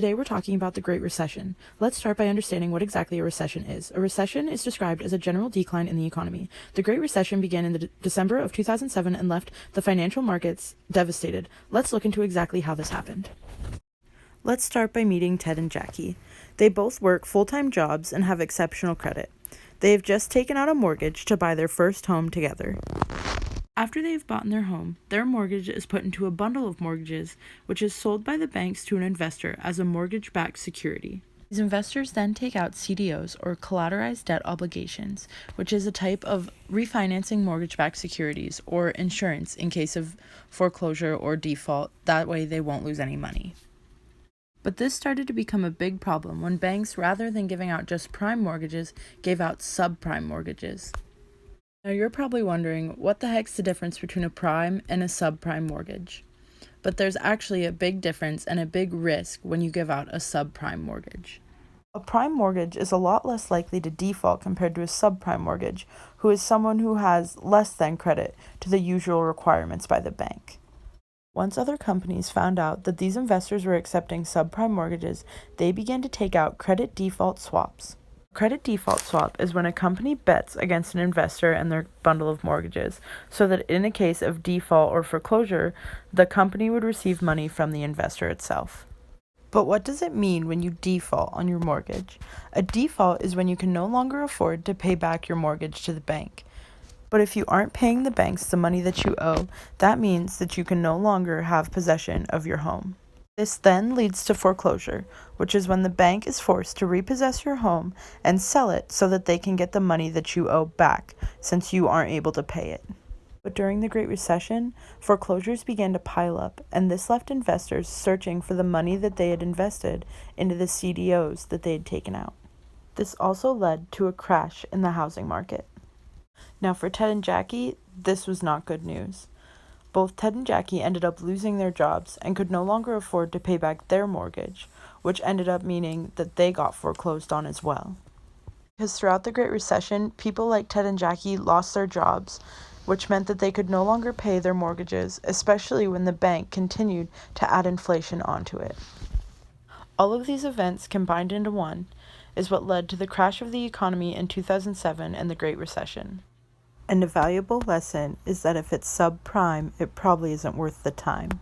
Today we're talking about the Great Recession. Let's start by understanding what exactly a recession is. A recession is described as a general decline in the economy. The Great Recession began in December of 2007 and left the financial markets devastated. Let's look into exactly how this happened. Let's start by meeting Ted and Jackie. They both work full-time jobs and have exceptional credit. They have just taken out a mortgage to buy their first home together. After they have bought their home, their mortgage is put into a bundle of mortgages, which is sold by the banks to an investor as a mortgage-backed security. These investors then take out CDOs, or collateralized debt obligations, which is a type of refinancing mortgage-backed securities or insurance in case of foreclosure or default. That way they won't lose any money. But this started to become a big problem when banks, rather than giving out just prime mortgages, gave out subprime mortgages. Now you're probably wondering, what the heck's the difference between a prime and a subprime mortgage? But there's actually a big difference and a big risk when you give out a subprime mortgage. A prime mortgage is a lot less likely to default compared to a subprime mortgage, who is someone who has less than credit to the usual requirements by the bank. Once other companies found out that these investors were accepting subprime mortgages, they began to take out credit default swaps. Credit default swap is when a company bets against an investor and their bundle of mortgages, so that in a case of default or foreclosure, the company would receive money from the investor itself. But what does it mean when you default on your mortgage? A default is when you can no longer afford to pay back your mortgage to the bank. But if you aren't paying the banks the money that you owe, that means that you can no longer have possession of your home. This then leads to foreclosure, which is when the bank is forced to repossess your home and sell it so that they can get the money that you owe back, since you aren't able to pay it. But during the Great Recession, foreclosures began to pile up, and this left investors searching for the money that they had invested into the CDOs that they had taken out. This also led to a crash in the housing market. Now for Ted and Jackie, this was not good news. Both Ted and Jackie ended up losing their jobs and could no longer afford to pay back their mortgage, which ended up meaning that they got foreclosed on as well. Because throughout the Great Recession, people like Ted and Jackie lost their jobs, which meant that they could no longer pay their mortgages, especially when the bank continued to add inflation onto it. All of these events combined into one is what led to the crash of the economy in 2007 and the Great Recession. And a valuable lesson is that if it's subprime, it probably isn't worth the time.